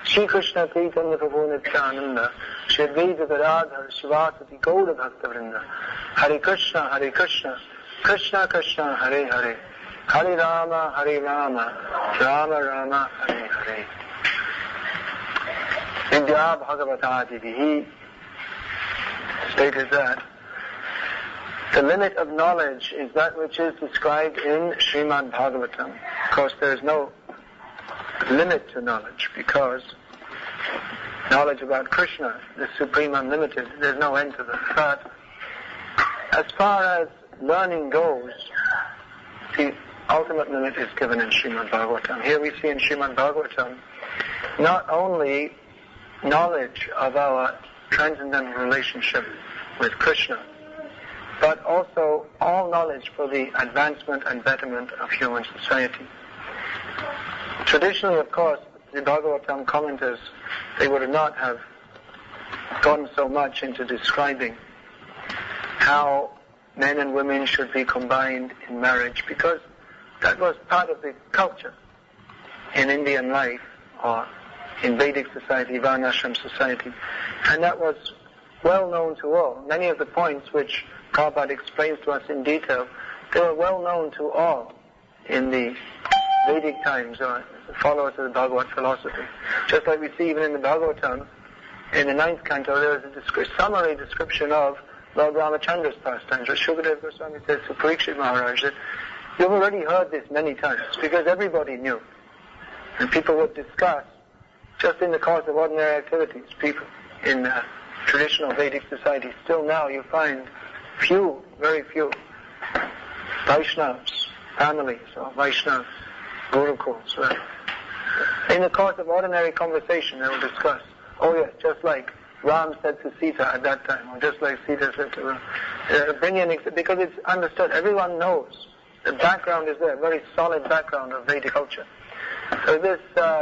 Shri Krishna Chaitanya Prabhu Nityananda, Shri Advaita Gadadhar Shivasati Gaura Bhakta Vrinda, Hare Krishna, Krishna Krishna, Hare Hare, Hare Rama, Rama Rama, Hare Hare. Vidya Bhagavatadihi stated that the limit of knowledge is that which is described in Srimad Bhagavatam. Of course, there is no limit to knowledge, because knowledge about Krishna is supreme unlimited. There's no end to that. But as far as learning goes, the ultimate limit is given in Srimad Bhagavatam. Here we see in Srimad Bhagavatam not only knowledge of our transcendental relationship with Krishna, but also all knowledge for the advancement and betterment of human society. Traditionally, of course, the Bhagavatam commenters, they would not have gone so much into describing how men and women should be combined in marriage, because that was part of the culture in Indian life, or in Vedic society, Varnashram society, and that was well known to all. Many of the points which Prabhupada explains to us in detail, they were well known to all in the Vedic times, or followers of the Bhagavad philosophy. Just like we see even in the Bhagavatam, in the 9th canto, there is a summary description of Lord Ramachandra's pastimes. Shukadeva Goswami says to Parikshit Maharaj that you've already heard this many times, because everybody knew. And people would discuss, just in the course of ordinary activities, people in traditional Vedic society, still now you find few, very few, Vaishnavas, families, or Vaishnava gurukuls, where in the course of ordinary conversation they will discuss, oh yes, just like Ram said to Sita at that time, or just like Sita said to Ram. Bring in, because it's understood, everyone knows, the background is there, a very solid background of Vedic culture. So this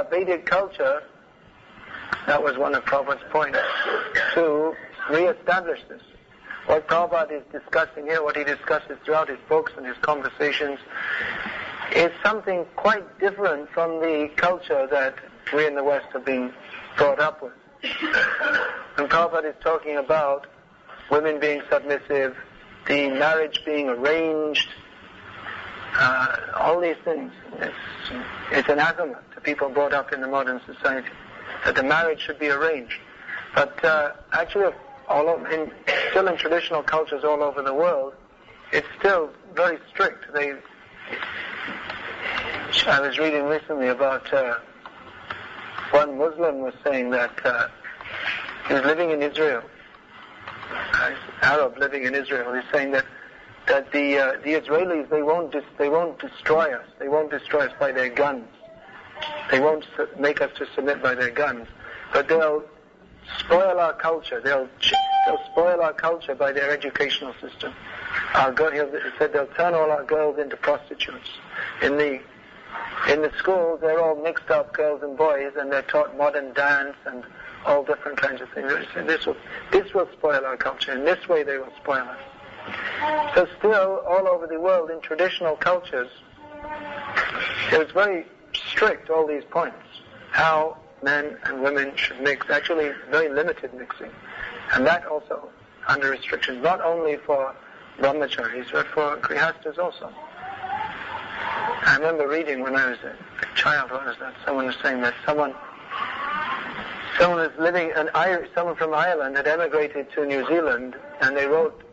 Vedic culture, that was one of Prabhupada's points, to re-establish this. What Prabhupada is discussing here, what he discusses throughout his books and his conversations, is something quite different from the culture that we in the West have been brought up with. And Prabhupada is talking about women being submissive, the marriage being arranged, all these things. It's anathema to people brought up in the modern society, that the marriage should be arranged. But actually, still in traditional cultures all over the world, it's still very strict. I was reading recently about one Muslim was saying that he was living in Israel, Arab living in Israel. He's saying that the Israelis, they won't destroy us. They won't destroy us by their guns. They won't make us to submit by their guns, but they'll spoil our culture. They'll spoil our culture by their educational system. He said they'll turn all our girls into prostitutes. In the schools, they're all mixed up, girls and boys, and they're taught modern dance and all different kinds of things. This will spoil our culture. In this way, they will spoil us. So still, all over the world, in traditional cultures, it was very strict, all these points, how men and women should mix, actually very limited mixing, and that also under restrictions, not only for brahmacharis, but for grihastas also. I remember reading when I was a child, what was that? Someone was saying that someone was living, someone from Ireland had emigrated to New Zealand, and they wrote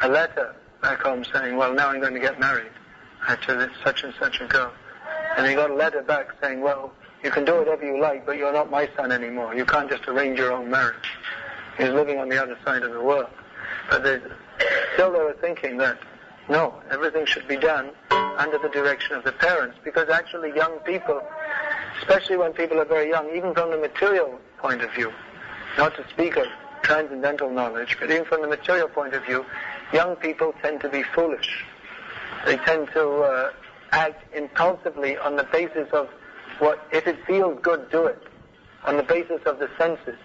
a letter back home saying, well, now I'm going to get married to such and such a girl. And they got a letter back saying, well, you can do whatever you like, but you're not my son anymore. You can't just arrange your own marriage. He was living on the other side of the world. But still they were thinking that, no, everything should be done under the direction of the parents, because actually young people, especially when people are very young, even from the material point of view, not to speak of transcendental knowledge, but even from the material point of view, young people tend to be foolish. They tend to act impulsively on the basis of if it feels good, do it, on the basis of the senses.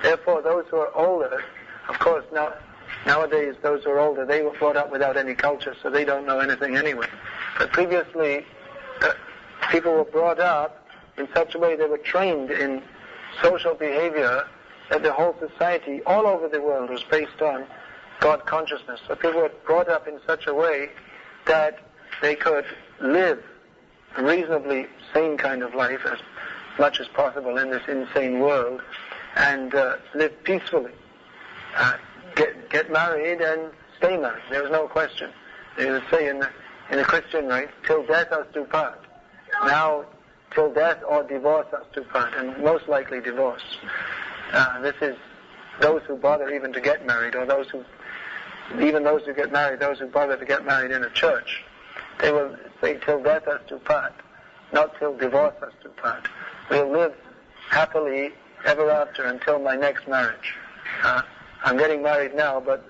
Therefore, those who are older, of course, nowadays those who are older, they were brought up without any culture, so they don't know anything anyway. But previously, people were brought up in such a way, they were trained in social behavior, that the whole society all over the world was based on God consciousness. So people were brought up in such a way that they could live a reasonably sane kind of life as much as possible in this insane world, and live peacefully. Get married and stay married. There was no question. They would say in the Christian rite, till death us do part. Now, till death or divorce us do part, and most likely divorce. This is those who bother even to get married, or those who get married, those who bother to get married in a church, they will say till death us do part, not till divorce us do part. We'll live happily ever after until my next marriage. I'm getting married now, but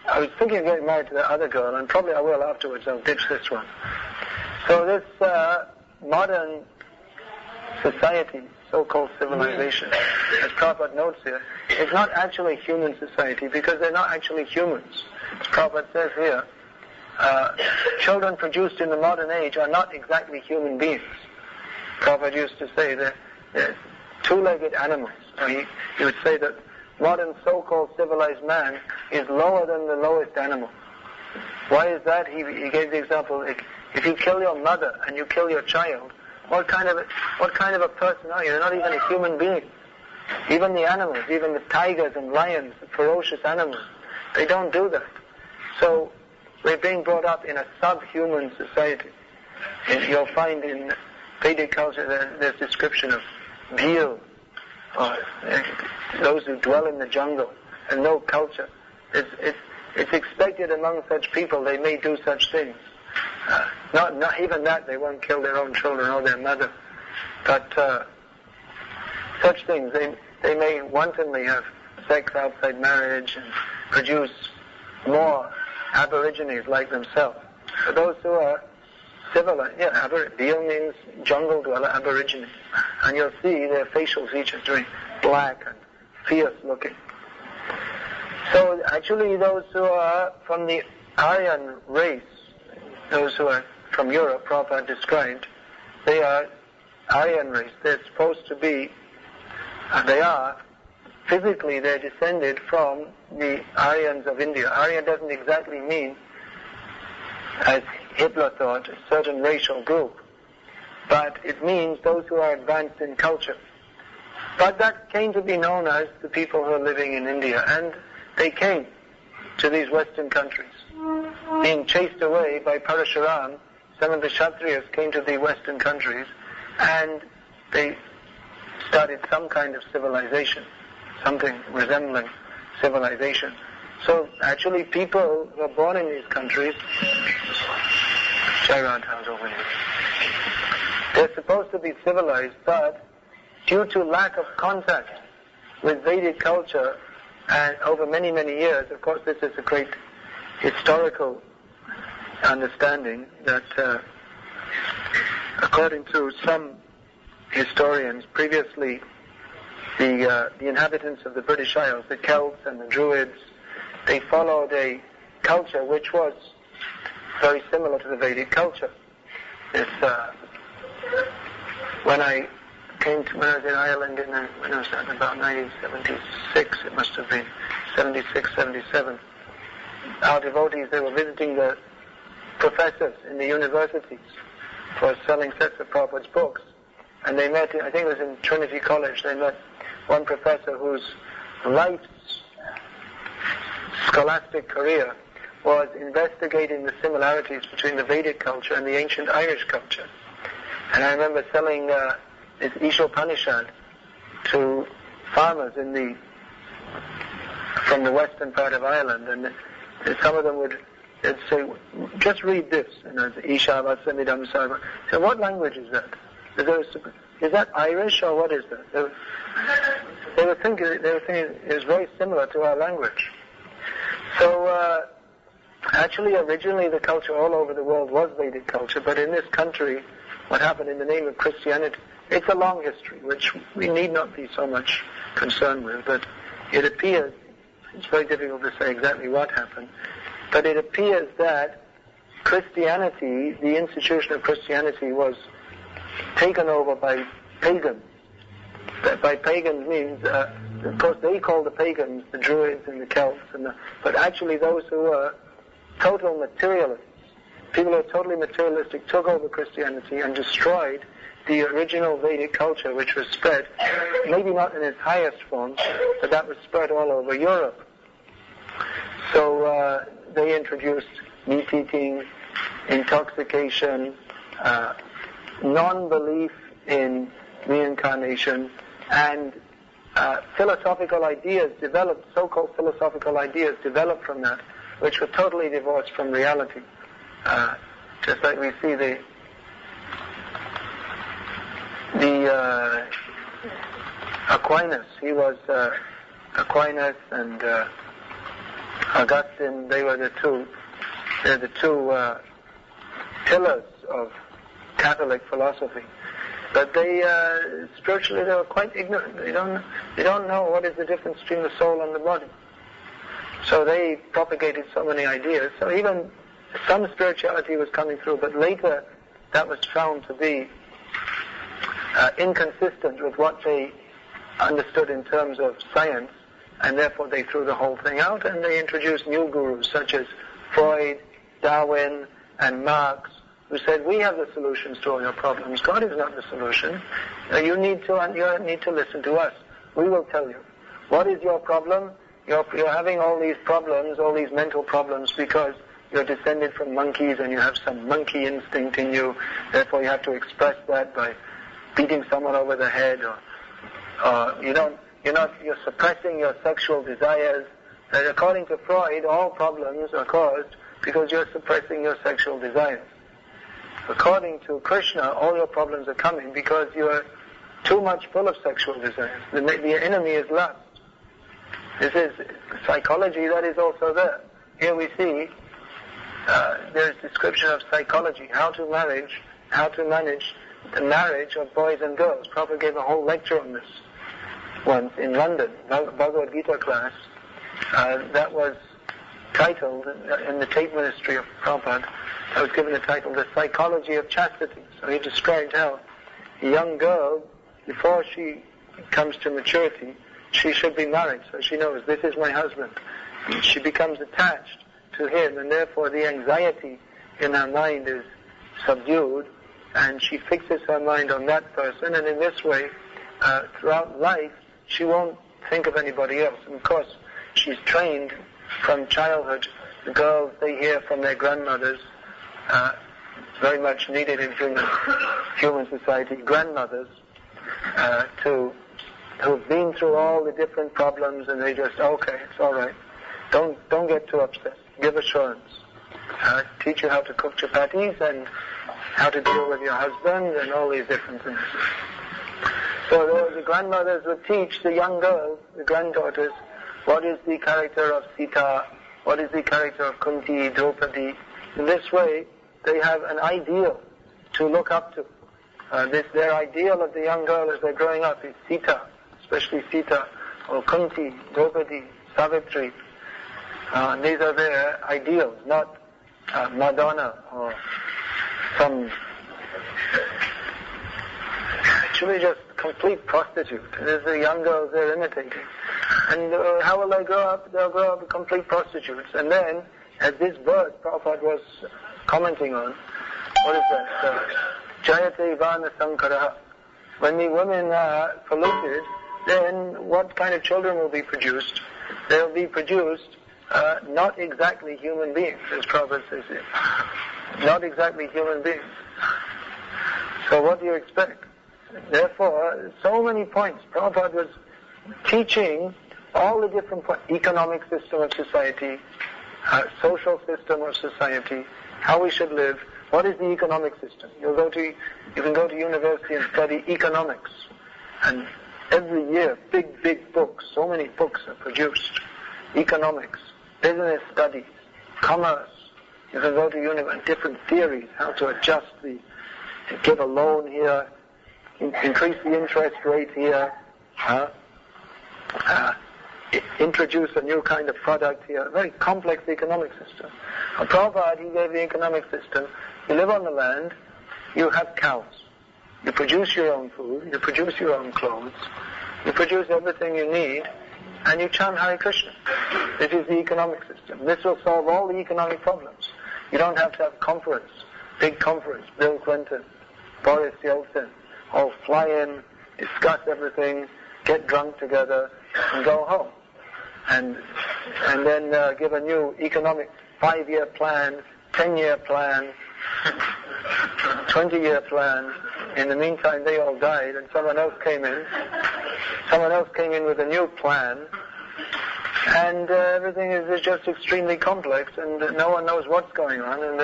I was thinking of getting married to the other girl, and probably I will afterwards. I'll ditch this one. So this modern society, so-called civilization, as Prabhupada notes here, is not actually human society, because they're not actually humans. As Prabhupada says here, children produced in the modern age are not exactly human beings. Prabhupada used to say that they're two-legged animals. He would say that modern so-called civilized man is lower than the lowest animal. Why is that? He gave the example, if you kill your mother and you kill your child, what kind of a person are you? You're not even a human being. Even the animals, even the tigers and lions, the ferocious animals, they don't do that. So we're being brought up in a subhuman society. And you'll find in Vedic culture there's description of bhil, or those who dwell in the jungle, and no culture. It's expected among such people they may do such things. Not even that, they won't kill their own children or their mother. But such things, they may wantonly have sex outside marriage and produce more aborigines like themselves. But those who are civilized, Bhil means jungle dweller, aborigines. And you'll see their facial features very black and fierce looking. So actually those who are from the Aryan race, those who are from Europe, Prabhupada described, they are Aryan race. They're supposed to be, physically they're descended from the Aryans of India. Aryan doesn't exactly mean, as Hitler thought, a certain racial group, but it means those who are advanced in culture. But that came to be known as the people who are living in India, and they came to these Western countries. Being chased away by Parashuram, some of the Kshatriyas came to the Western countries, and they started some kind of civilization, something resembling civilization. So actually people who are born in these countries, they're supposed to be civilized, but due to lack of contact with Vedic culture, and over many, many years, of course this is a great historical understanding that according to some historians, previously the inhabitants of the British Isles, the Celts and the Druids, they followed a culture which was very similar to the Vedic culture. It's, when I was in Ireland when I was in about 1976, it must have been 76, 77, our devotees, they were visiting the professors in the universities for selling sets of Prabhupada's books. And they met, I think it was in Trinity College, they met one professor whose life's scholastic career was investigating the similarities between the Vedic culture and the ancient Irish culture. And I remember selling this Ishopanishad to farmers from the western part of Ireland, and some of them would say, just read this, Isha Vasamidam Sarva. So what language is that? Is that Irish or what is that? They were thinking it was very similar to our language. So actually originally the culture all over the world was Vedic culture, but in this country what happened in the name of Christianity, it's a long history which we need not be so much concerned with, but it appears, it's very difficult to say exactly what happened, but it appears that Christianity, the institution of Christianity, was taken over by pagans. by pagans means, of course they call the pagans the Druids and the Celts, but actually those who were total materialists, people who were totally materialistic, took over Christianity and destroyed the original Vedic culture, which was spread, maybe not in its highest form, but that was spread all over Europe. So they introduced meat-eating, intoxication, non-belief in reincarnation, and philosophical ideas developed, so-called philosophical ideas developed from that, which were totally divorced from reality. Just like we see the Aquinas. He was Aquinas and Augustine. They're the two pillars of Catholic philosophy. But they spiritually they were quite ignorant. They don't know what is the difference between the soul and the body. So they propagated so many ideas. So even some spirituality was coming through, but later that was found to be inconsistent with what they understood in terms of science, and therefore they threw the whole thing out and they introduced new gurus such as Freud, Darwin, and Marx, who said, we have the solutions to all your problems. God is not the solution. You need to listen to us. We will tell you. What is your problem? You're having all these problems, all these mental problems, because you're descended from monkeys and you have some monkey instinct in you. Therefore you have to express that by beating someone over the head, or you're suppressing your sexual desires. And according to Freud, all problems are caused because you're suppressing your sexual desires. According to Krishna, all your problems are coming because you're too much full of sexual desires. The enemy is lust. This is psychology that is also there. Here we see there's description of psychology, how to manage the marriage of boys and girls. Prabhupada gave a whole lecture on this once in London, Bhagavad Gita class. That was titled, in the tape ministry of Prabhupada, I was given the title, The Psychology of Chastity. So he described how a young girl, before she comes to maturity, she should be married, so she knows, this is my husband. She becomes attached to him, and therefore the anxiety in her mind is subdued, and she fixes her mind on that person, and in this way, throughout life, she won't think of anybody else. And of course, she's trained from childhood. The girls, they hear from their grandmothers, very much needed in human society, grandmothers, who've been through all the different problems, and they just, okay, it's all right. Don't get too upset. Give assurance. Teach you how to cook chapatis and how to deal with your husband and all these different things. So the grandmothers would teach the young girls, the granddaughters, what is the character of Sita, what is the character of Kunti, Draupadi. In this way, they have an ideal to look up to. Their ideal of the young girl as they're growing up is Sita, especially Sita, or Kunti, Draupadi, Savitri. These are their ideals, not Madonna or some actually just complete prostitute. There's the young girls they're imitating. And how will they grow up? They'll grow up complete prostitutes. And then, as this verse Prabhupada was commenting on, what is that? Jayate Vana Sankaraha. When the women are polluted, then what kind of children will be produced? They'll be produced not exactly human beings, as Prabhupada says here. Not exactly human beings. So what do you expect? Therefore, so many points. Prabhupada was teaching all the different points. Economic system of society, social system of society, how we should live. What is the economic system? You can go to university and study economics. And every year, big books, so many books are produced. Economics, business studies, commerce. You can go to university, different theories, how to adjust give a loan here, increase the interest rate here, introduce a new kind of product here, a very complex economic system. Prabhupada, he gave the economic system. You live on the land, you have cows. You produce your own food, you produce your own clothes, you produce everything you need, and you chant Hare Krishna. This is the economic system. This will solve all the economic problems. You don't have to have conference, big conference, Bill Clinton, Boris Yeltsin, all fly in, discuss everything, get drunk together, and go home. And then give a new economic 5-year plan, 10-year plan, 20-year plan. In the meantime, they all died, and someone else came in. Someone else came in with a new plan, and everything is just extremely complex, and no one knows what's going on, and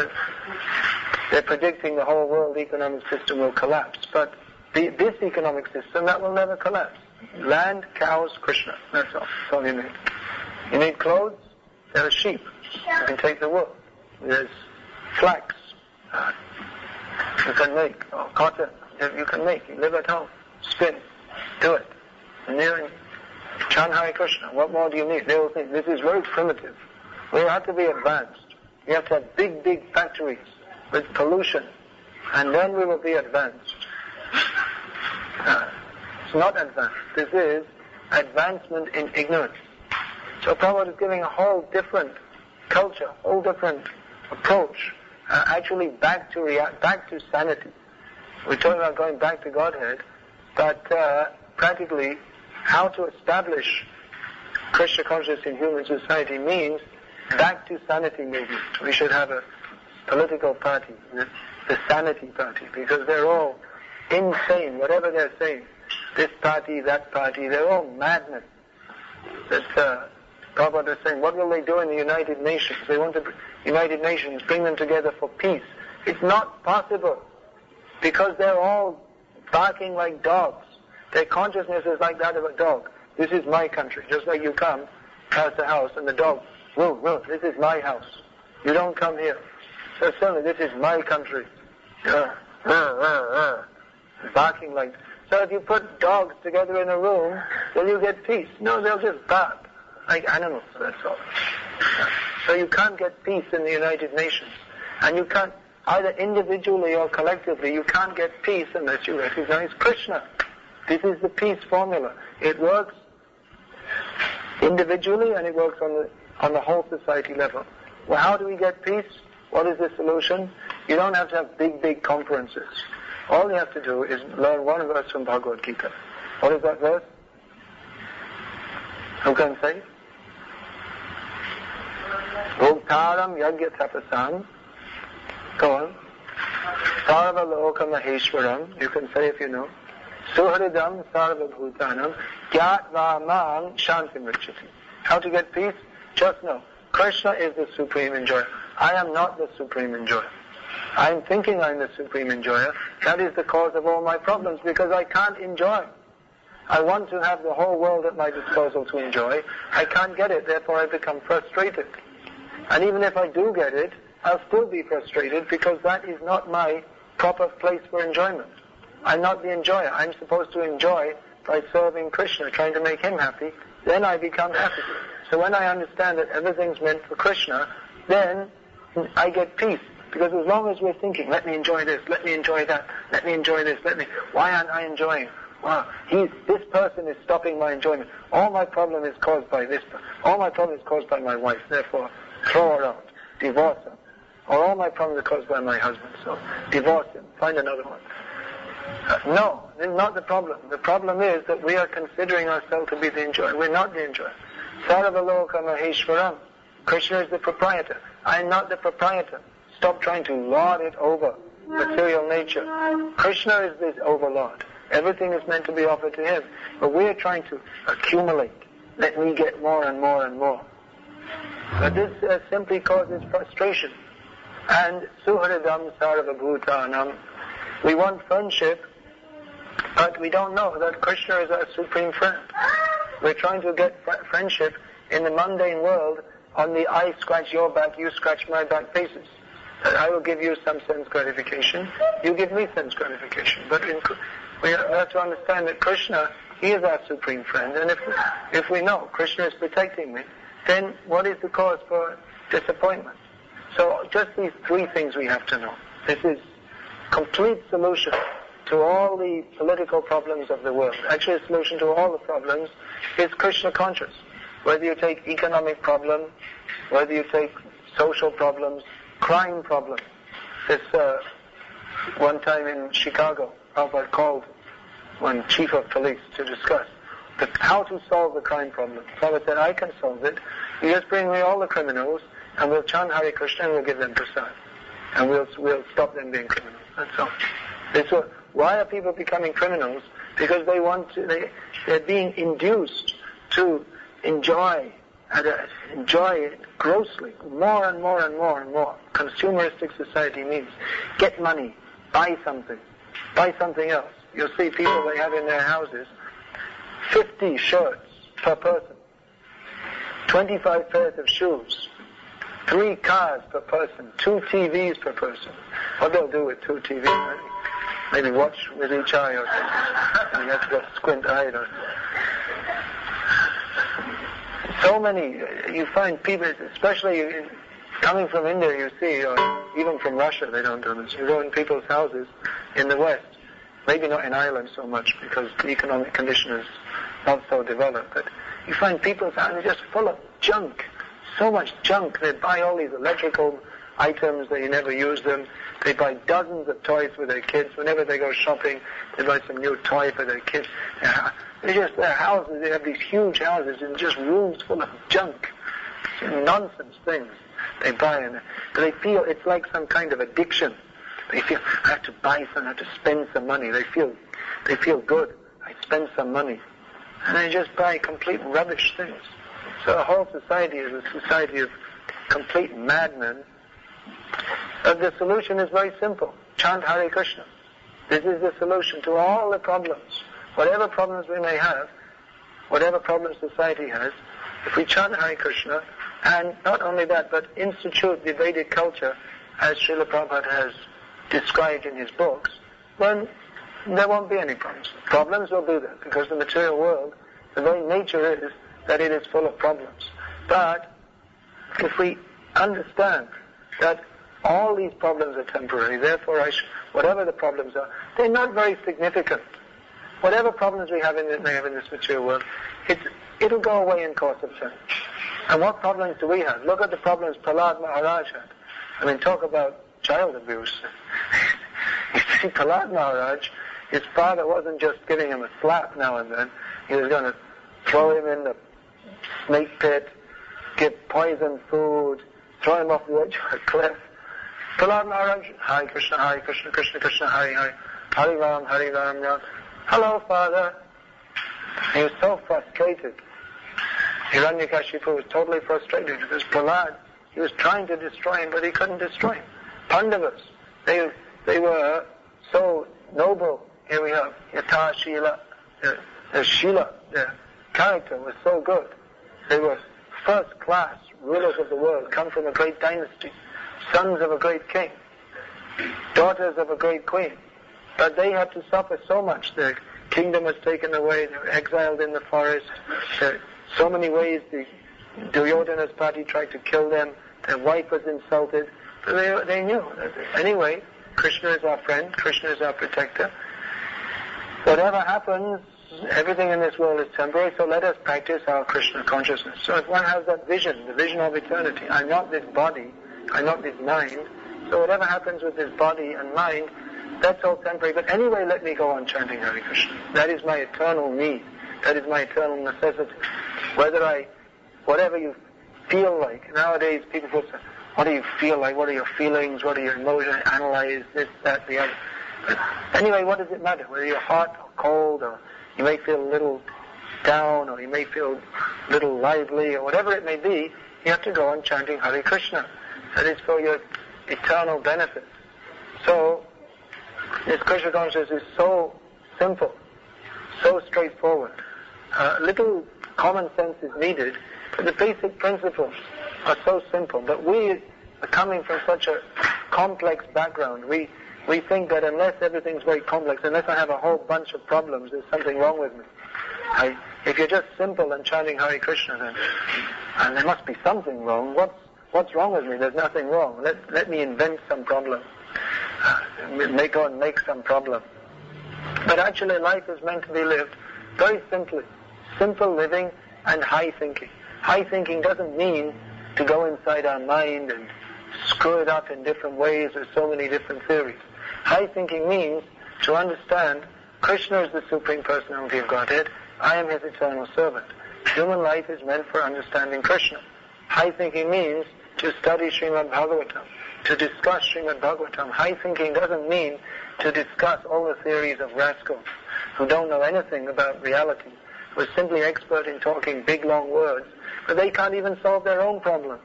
they're predicting the whole world economic system will collapse. But this economic system, that will never collapse. Land, cows, Krishna. That's all. That's all you need. You need clothes, there are sheep. You can take the wool. There's flax. You can make. Or cotton. You can make. You live at home. Spin. Do it. And you chant Hare Krishna. What more do you need? They will think this is very primitive. We have to be advanced. We have to have big, big factories with pollution. And then we will be advanced. It's not advanced. This is advancement in ignorance. So Prabhupada is giving a whole different culture, whole different approach, actually back to sanity. We're talking about going back to Godhead, but practically how to establish Krishna consciousness in human society means back to sanity movement. We should have a political party, the Sanity Party, because they're all insane, whatever they're saying. This party, that party, they're all madness. That Prabhupada is saying, what will they do in the United Nations? They want the United Nations, bring them together for peace. It's not possible, because they're all barking like dogs. Their consciousness is like that of a dog. This is my country. Just like you come past the house and the dog, whoa, this is my house. You don't come here. So certainly this is my country. Barking like... So if you put dogs together in a room, will you get peace? No, they'll just bark like animals, that's all. So you can't get peace in the United Nations. And you can't, either individually or collectively, you can't get peace unless you recognize Krishna. This is the peace formula. It works individually and it works on the whole society level. Well, how do we get peace? What is the solution? You don't have to have big conferences. All you have to do is learn one verse from Bhagavad Gita. What is that verse? Who can say? Bhuktaram yagya tapasam. Go on. Sarva loka maheshwaram. You can say if you know. Suhridam sarva bhutanam. Gyatva mam shantim richati. How to get peace? Just know. Krishna is the supreme enjoyer. I am not the supreme enjoyer. I'm thinking I'm the supreme enjoyer. That is the cause of all my problems, because I can't enjoy. I want to have the whole world at my disposal to enjoy. I can't get it, therefore I become frustrated. And even if I do get it, I'll still be frustrated, because that is not my proper place for enjoyment. I'm not the enjoyer. I'm supposed to enjoy by serving Krishna, trying to make him happy. Then I become happy. So when I understand that everything's meant for Krishna, then I get peace. Because as long as we're thinking, let me enjoy this, let me enjoy that, let me enjoy this, why aren't I enjoying? Wow, this person is stopping my enjoyment. All my problem is caused by this. All my problem is caused by my wife. Therefore, throw her out, divorce her. Or all my problems are caused by my husband. So divorce him, find another one. No, this is not the problem. The problem is that we are considering ourselves to be the enjoyer. We're not the enjoyer. Sarvaloka Maheshwaram. Krishna is the proprietor. I am not the proprietor. Stop trying to lord it over material nature. Krishna is this overlord. Everything is meant to be offered to him. But we are trying to accumulate. Let me get more and more and more. But this simply causes frustration. And suhridam sarva bhutanam. We want friendship, but we don't know that Krishna is our supreme friend. We're trying to get friendship in the mundane world on the I scratch your back, you scratch my back basis. I will give you some sense gratification, you give me sense gratification. But we have to understand that Krishna, he is our supreme friend, and if we know Krishna is protecting me, then what is the cause for disappointment? So just these three things we have to know. This is complete solution to all the political problems of the world. Actually, the solution to all the problems is Krishna conscious. Whether you take economic problems, whether you take social problems, crime problems. This one time in Chicago, Prabhupada called one chief of police to discuss how to solve the crime problem. Prabhupada said, I can solve it. You just bring me all the criminals, and we'll chant Hare Krishna and we'll give them prasad. And we'll stop them being criminals. That's all. Why are people becoming criminals? Because they're being induced to enjoy it grossly, more and more and more and more. Consumeristic society means get money, buy something else. You'll see people, they have in their houses 50 shirts per person, 25 pairs of shoes, 3 cars per person, 2 TVs per person. What they'll do with 2 TVs? Maybe watch with each eye or something. You have to go squint-eyed or something. So many, you find people, especially coming from India, you see, or even from Russia, they don't do this. You go in people's houses in the West, maybe not in Ireland so much because the economic condition is not so developed, but you find people's houses just full of junk, so much junk. They buy all these electrical items, they never use them. They buy dozens of toys for their kids. Whenever they go shopping, they buy some new toy for their kids. Their houses, they have these huge houses and just rooms full of junk. Nonsense things they buy, and they feel it's like some kind of addiction. They feel, I have to buy some, I have to spend some money. They feel good. I spend some money. And they just buy complete rubbish things. So the whole society is a society of complete madmen. But the solution is very simple. Chant Hare Krishna. This is the solution to all the problems. Whatever problems we may have, whatever problems society has, if we chant Hare Krishna, and not only that, but institute the Vedic culture as Srila Prabhupada has described in his books, then there won't be any problems. Problems will be there, because the material world, the very nature is that it is full of problems. But if we understand that all these problems are temporary, therefore whatever the problems are, they're not very significant. Whatever problems we have in this material world, it'll go away in course of time. And what problems do we have? Look at the problems Prahlad Maharaj had. I mean, talk about child abuse. You see, Prahlad Maharaj, his father wasn't just giving him a slap now and then. He was going to throw him in the snake pit, give poisoned food, throw him off the edge of a cliff. Prahlad Maharaj, Hare Krishna, Krishna Krishna, Hare Hare, Hare Ram, Ram. Hello, Father. He was so frustrated. Hiranyakashipu was totally frustrated because Prahlad, he was trying to destroy him, but he couldn't destroy him. Pandavas, they were so noble. Here we have Yata Shila. Their Shila, their character was so good. They were first class rulers of the world, come from a great dynasty, sons of a great king, daughters of a great queen. But they had to suffer so much. Their kingdom was taken away. They were exiled in the forest. So many ways the Duryodhana's party tried to kill them. Their wife was insulted. But they knew. Anyway, Krishna is our friend. Krishna is our protector. Whatever happens, everything in this world is temporary, so let us practice our Krishna consciousness. So if one has that vision, the vision of eternity, I'm not this body, I'm not this mind, so whatever happens with this body and mind, that's all temporary. But anyway, let me go on chanting Hare Krishna. That is my eternal need. That is my eternal necessity. Whatever you feel like. Nowadays, people say, what do you feel like? What are your feelings? What are your emotions? Analyze this, that, the other. But anyway, what does it matter? Whether you're hot or cold, or you may feel a little down, or you may feel a little lively, or whatever it may be, you have to go on chanting Hare Krishna. That is for your eternal benefit. So, this Krishna consciousness is so simple, so straightforward. Little common sense is needed, but the basic principles are so simple. But we are coming from such a complex background. We think that unless everything's very complex, unless I have a whole bunch of problems, there's something wrong with me. If you're just simple and chanting Hare Krishna, then there must be something wrong. What's wrong with me? There's nothing wrong. Let me invent some problem. Make some problem. But actually life is meant to be lived very simply. Simple living and high thinking. High thinking doesn't mean to go inside our mind and screw it up in different ways with so many different theories. High thinking means to understand Krishna is the Supreme Personality of Godhead, I am His eternal servant. Human life is meant for understanding Krishna. High thinking means to study Srimad Bhagavatam, to discuss Srimad Bhagavatam. High thinking doesn't mean to discuss all the theories of rascals who don't know anything about reality, who are simply expert in talking big long words, but they can't even solve their own problems.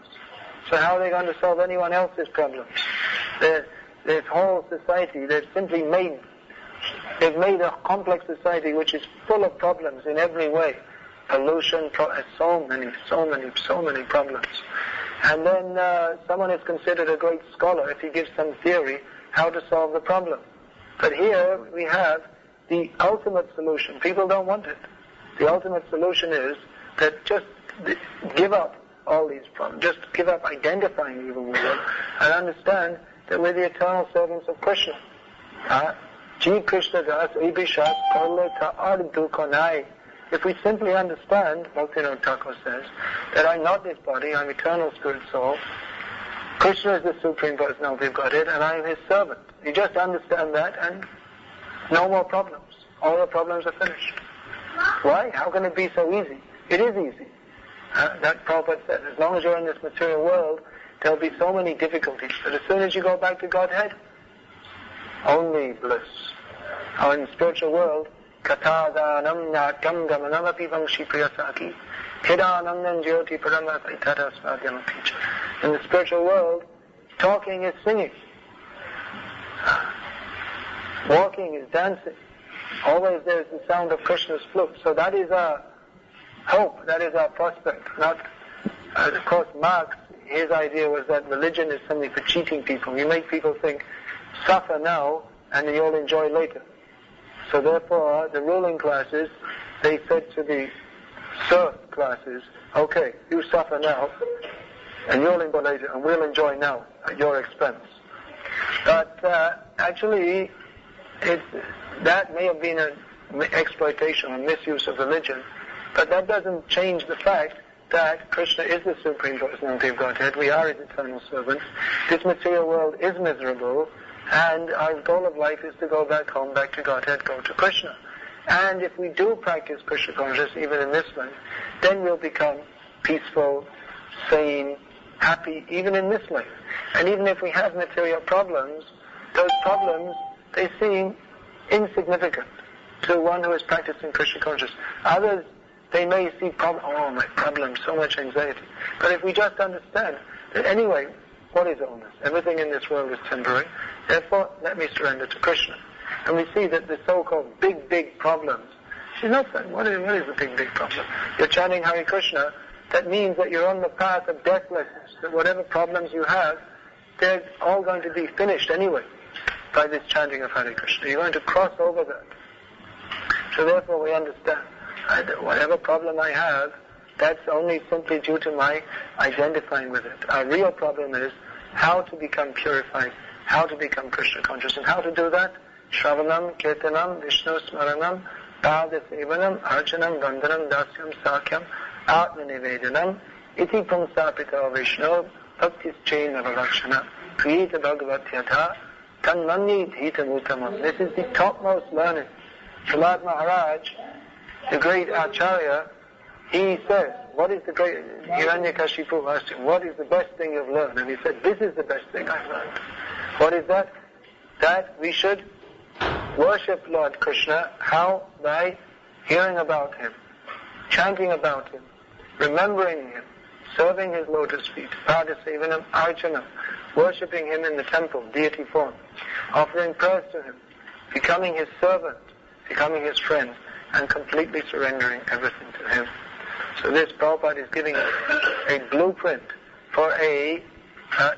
So how are they going to solve anyone else's problems? This whole society, they've made a complex society which is full of problems in every way. Pollution, so many problems. And then someone is considered a great scholar if he gives some theory how to solve the problem. But here we have the ultimate solution. People don't want it. The ultimate solution is that just give up all these problems. Just give up identifying evil with them and understand that we're the eternal servants of Krishna. Ji Krishna das ibishas karle ta ardu konai. If we simply understand, Bhakti Thakur says, that I'm not this body, I'm eternal spirit soul, Krishna is the Supreme Personality of Godhead, and I am His servant. You just understand that and no more problems. All the problems are finished. Why? How can it be so easy? It is easy. That Prabhupada said, as long as you're in this material world, there'll be so many difficulties. But as soon as you go back to Godhead, only bliss. Now in the spiritual world, Kathadanam natyam gamanamapi vangshi priyasaki hidanamnan jyoti paramataitara svadhyamapicha. In the spiritual world, talking is singing. Walking is dancing. Always there is the sound of Krishna's flute. So that is our hope, that is our prospect. Not, of course, Marx, his idea was that religion is something for cheating people. You make people think, suffer now and you'll enjoy later. So therefore, the ruling classes, they said to the serf classes, okay, you suffer now and you'll enjoy later and we'll enjoy now at your expense. But actually, that may have been an exploitation or misuse of religion, but that doesn't change the fact that Krishna is the Supreme Personality of Godhead. We are His eternal servants. This material world is miserable, and our goal of life is to go back home, back to Godhead, go to Krishna. And if we do practice Krishna consciousness even in this life, then we'll become peaceful, sane, happy even in this life. And even if we have material problems, those problems, they seem insignificant to one who is practicing Krishna consciousness. Others, they may see oh, my problem, so much anxiety. But if we just understand that anyway, what is illness? Everything in this world is temporary. Therefore, let me surrender to Krishna. And we see that the so-called big problems, she's not saying, what is the big problem? You're chanting Hare Krishna, that means that you're on the path of deathlessness, that whatever problems you have, they're all going to be finished anyway by this chanting of Hare Krishna. You're going to cross over that. So therefore we understand that whatever problem I have, that's only simply due to my identifying with it. Our real problem is how to become purified, how to become Krishna conscious. And how to do that? Shravanam, Kirtanam, Vishnu Smaranam, Pada Sevanam, Archanam, Vandanam, Dasyam, Sakyam, Atma Nivedanam, Iti Pumsapita Vishnu, Bhaktis Chain Navalakshana, Kriyita Bhagavatyatha, Tanmani Dhita Mutamam. This is the topmost learning. Srimad Maharaj, the great Acharya, he says, what is the great, Hiranyakashipu asked him, what is the best thing you've learned? And he said, this is the best thing I've learned. What is that? That we should worship Lord Krishna. How? By hearing about Him, chanting about Him, remembering Him, serving His lotus feet, Padasevanam, Archanam, worshipping Him in the temple, deity form, offering prayers to Him, becoming His servant, becoming His friend, and completely surrendering everything to Him. So this Prabhupada is giving us a blueprint for a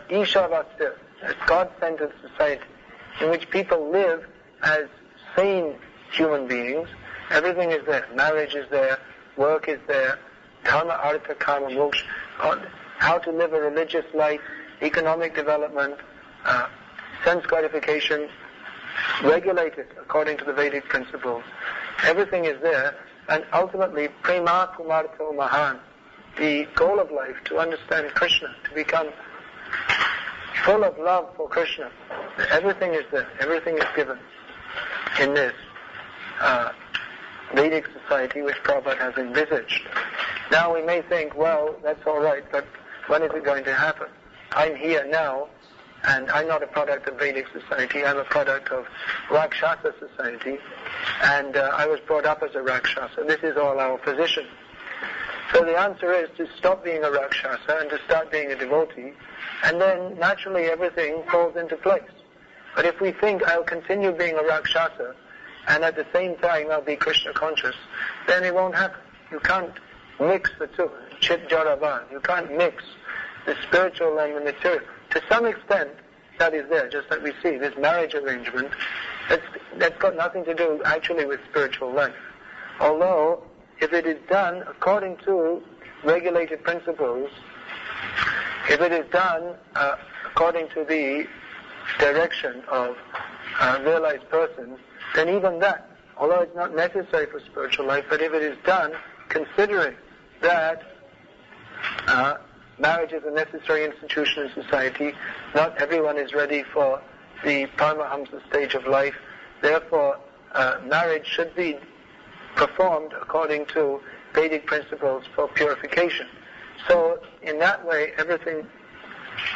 Ishavasya, a God-centered society, in which people live as sane human beings. Everything is there. Marriage is there. Work is there. Dharma, artha, karma, moksha. How to live a religious life, economic development, sense gratification, regulated according to the Vedic principles. Everything is there, and ultimately, prema pumartho mahan, the goal of life, to understand Krishna, to become full of love for Krishna. Everything is there, everything is given in this Vedic society which Prabhupada has envisaged. Now we may think, well, that's all right, but when is it going to happen? I'm here now, and I'm not a product of Vedic society, I'm a product of Rakshasa society, and I was brought up as a Rakshasa. This is all our position. So the answer is to stop being a Rakshasa and to start being a devotee, and then naturally everything falls into place. But if we think I'll continue being a Rakshasa, and at the same time I'll be Krishna conscious, then it won't happen. You can't mix the two. Chit jaravan. You can't mix the spiritual and the material. To some extent, that is there, just like we see, this marriage arrangement, that's got nothing to do actually with spiritual life. Although, if it is done according to regulated principles, if it is done according to the direction of realized persons, then even that, although it's not necessary for spiritual life, but if it is done considering that marriage is a necessary institution in society, not everyone is ready for the Paramahamsa stage of life, therefore marriage should be performed according to Vedic principles for purification. So in that way, everything,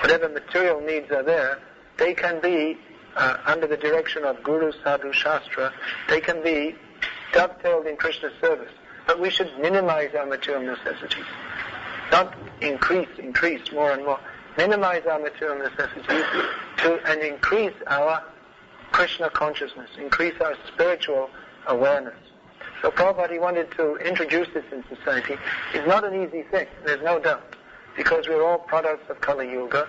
whatever material needs are there, they can be, under the direction of Guru, Sadhu, Shastra, they can be dovetailed in Krishna's service. But we should minimize our material necessities. Not increase more and more. Minimize our material necessities and increase our Krishna consciousness, increase our spiritual awareness. So Prabhupada, he wanted to introduce this in society. It's not an easy thing, there's no doubt, because we're all products of Kali Yuga,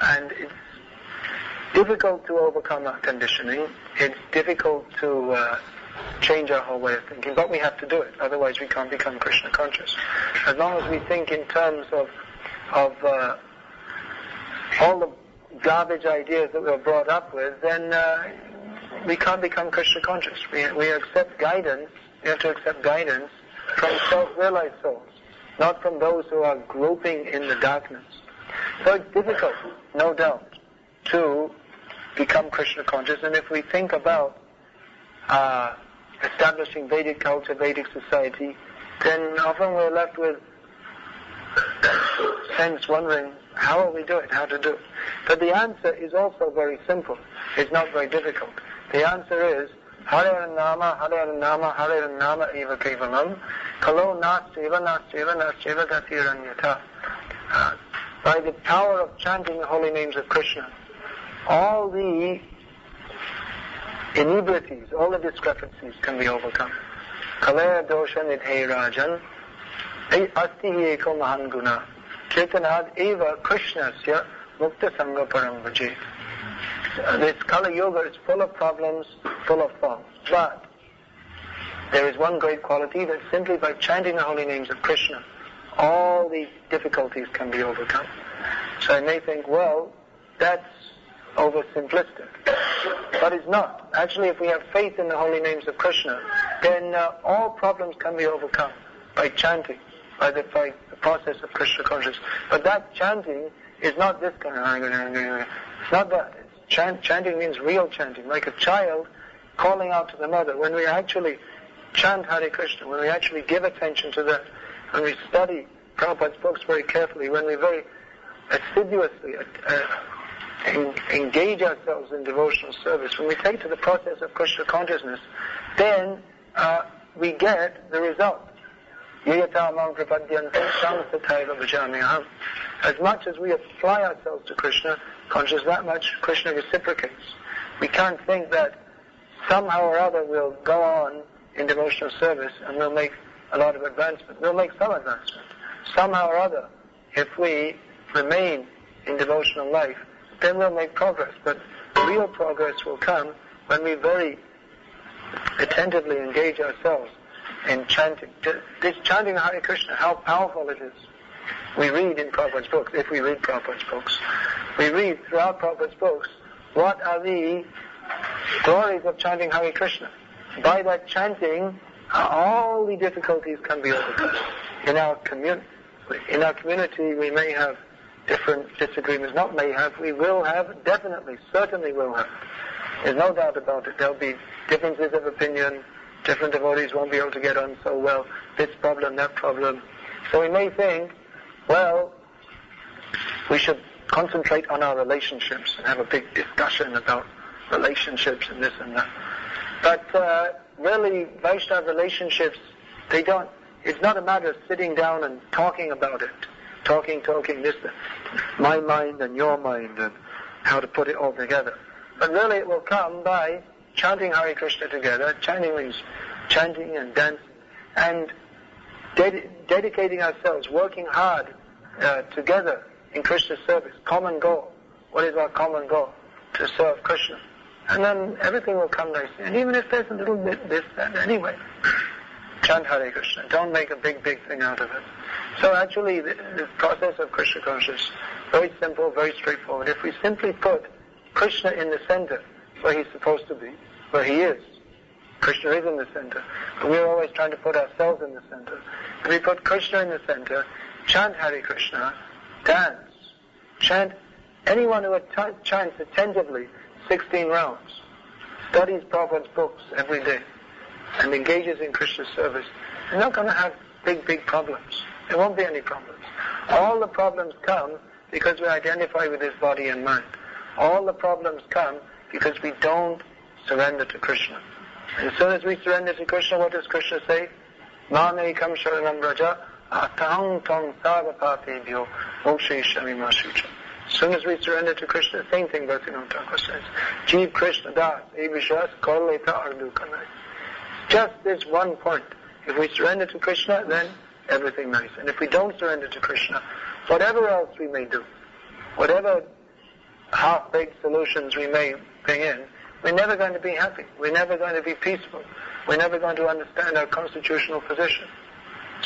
and it's difficult to overcome our conditioning. It's difficult to change our whole way of thinking, but we have to do it, otherwise we can't become Krishna conscious. As long as we think in terms of all the garbage ideas that we're brought up with, then we can't become Krishna conscious. We accept guidance, we have to accept guidance from self-realized souls, not from those who are groping in the darkness. So it's difficult, no doubt, to become Krishna conscious, and if we think about establishing Vedic culture, Vedic society, then often we're left with sense wondering, how will we do it, how to do it? But the answer is also very simple. It's not very difficult. The answer is, Hare Nama, Hare Nama, Hare Nama eva kevalam, kalo nastyeva gatiranyata. By the power of chanting the holy names of Krishna, all the inebrities, all the discrepancies can be overcome. Kalaya dosha nidhe rajan, asti eko mahan guna, kirtanad eva krishnasya mukta sangha param vajit. This Kali Yuga is full of problems, full of faults, but there is one great quality, that simply by chanting the holy names of Krishna, all these difficulties can be overcome. So I may think, well, that's oversimplistic. But it's not. Actually, if we have faith in the holy names of Krishna, then all problems can be overcome by chanting, by the process of Krishna consciousness. But that chanting is not this kind of... It's not that. Chanting means real chanting, like a child calling out to the mother. When we actually chant Hare Krishna, when we actually give attention to that, when we study Prabhupada's books very carefully, when we very assiduously engage ourselves in devotional service, when we take to the process of Krishna consciousness, then we get the result. As much as we apply ourselves to Krishna consciousness, that much Krishna reciprocates. We can't think that somehow or other we'll go on in devotional service and we'll make a lot of advancement. We'll make some advancement. Somehow or other, if we remain in devotional life, then we'll make progress. But real progress will come when we very attentively engage ourselves in chanting. This chanting Hare Krishna, how powerful it is. We read in Prabhupada's books, if we read Prabhupada's books, we read throughout Prabhupada's books, what are the glories of chanting Hare Krishna. By that chanting, all the difficulties can be overcome. In our community, we may have different disagreements. Not may have, we will have, definitely, certainly will have. There's no doubt about it. There'll be differences of opinion. Different devotees won't be able to get on so well. This problem, that problem. So we may think, well, we should concentrate on our relationships and have a big discussion about relationships and this and that. But really, Vaishnava relationships, it's not a matter of sitting down and talking about it. Talking, this, my mind and your mind, and how to put it all together. But really it will come by chanting Hare Krishna together. Chanting means chanting and dancing, and dedicating ourselves, working hard together in Krishna's service. Common goal. What is our common goal? To serve Krishna. And then everything will come nicely. And even if there's a little bit this, that, anyway, chant Hare Krishna. Don't make a big thing out of it. So actually, the process of Krishna consciousness, very simple, very straightforward. If we simply put Krishna in the center, where he's supposed to be, where he is, Krishna is in the center, but we're always trying to put ourselves in the center. If we put Krishna in the center, chant Hare Krishna, dance, chant. Anyone who chants attentively 16 rounds, studies Prabhupada's books every day, and engages in Krishna's service, is not going to have big problems. There won't be any problems. All the problems come because we identify with this body and mind. All the problems come because we don't surrender to Krishna. And as soon as we surrender to Krishna, what does Krishna say? Mamekam sharanam raja ataham tam sarvapapebhyo mokshayishami mashucha. As soon as we surrender to Krishna, same thing Bhaktivinoda Thakur says. Jeev Krishna das, evishas korleta ardukanai. Just this one point. If we surrender to Krishna, then everything nice. And if we don't surrender to Krishna, whatever else we may do, whatever half-baked solutions we may bring in, we're never going to be happy. We're never going to be peaceful. We're never going to understand our constitutional position.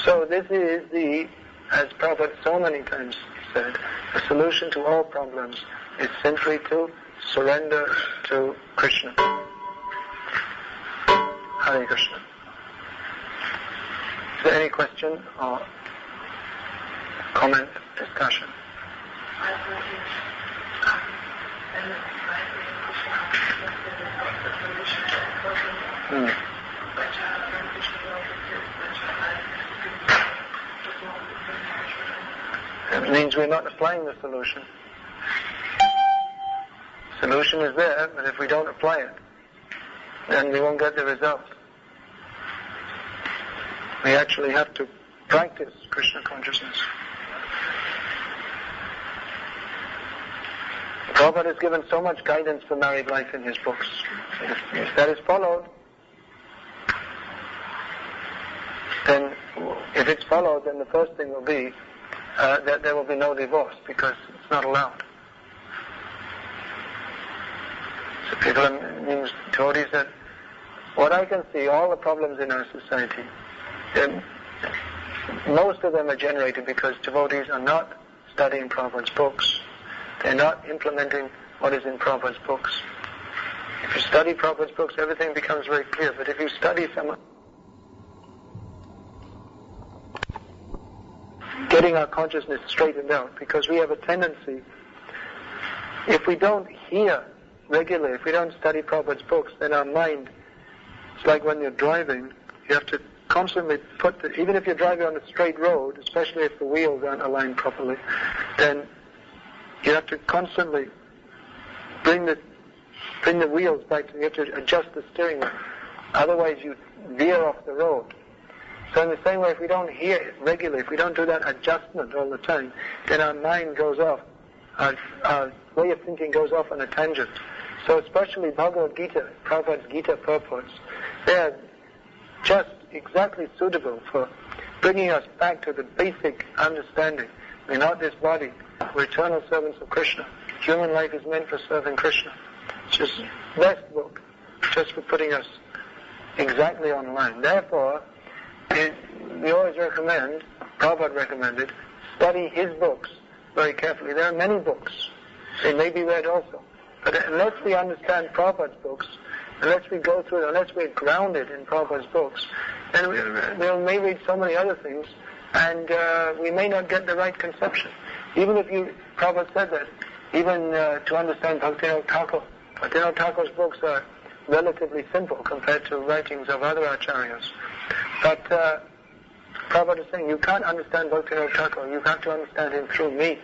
So this is as Prabhupada so many times said, the solution to all problems is simply to surrender to Krishna. Hare Krishna. Is there any question or comment, discussion? It means we're not applying the solution. Solution is there, but if we don't apply it, then we won't get the result. We actually have to practice Krishna consciousness. Prabhupada has given so much guidance for married life in his books. If that is followed, then if it's followed, then the first thing will be that there will be no divorce, because it's not allowed. So people, means devotees, that what I can see, all the problems in our society, most of them are generated because devotees are not studying Prabhupada's books. They're not implementing what is in Prabhupada's books. If you study Prabhupada's books, everything becomes very clear. But if you study some, getting our consciousness straightened out, because we have a tendency, if we don't hear regularly, if we don't study Prabhupada's books, then our mind, it's like when you're driving, you have to constantly even if you're driving on a straight road, especially if the wheels aren't aligned properly, then you have to constantly bring the wheels back. You have to adjust the steering wheel. Otherwise you veer off the road. So in the same way, if we don't hear it regularly, if we don't do that adjustment all the time, then our mind goes off, our way of thinking goes off on a tangent. So especially Bhagavad Gita, Prabhupada's Gita purports, they're just exactly suitable for bringing us back to the basic understanding. We're not this body. We're eternal servants of Krishna. Human life is meant for serving Krishna. It's just best book, just for putting us exactly on line. Therefore, we always recommend, Prabhupada recommended, study his books very carefully. There are many books. They may be read also. But unless we understand Prabhupada's books, unless we go through it, unless we're grounded in Prabhupada's books, then we may read so many other things, and we may not get the right conception. Even if Prabhupada said that, even to understand Bhaktivinoda Thakur's books are relatively simple compared to writings of other acharyas. But Prabhupada is saying, you can't understand Bhaktivinoda Thakur, you have to understand him through me.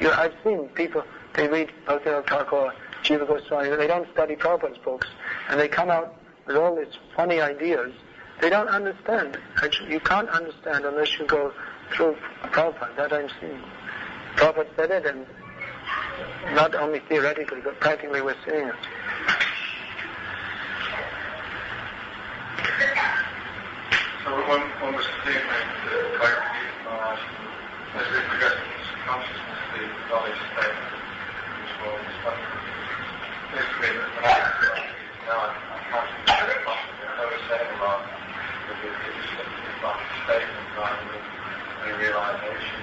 I've seen people, they read Bhaktivinoda Thakur, Jiva Goswami, they don't study Prabhupada's books, and they come out with all these funny ideas. They don't understand. Actually, you can't understand unless you go through Prabhupada. That I'm seeing. Prabhupada said it, and not only theoretically, but practically we're seeing it. So one was saying that clarity as we progress in consciousness, the knowledge state, which was basically when I now I'm conscious of I was saying about the statement rather than a realization.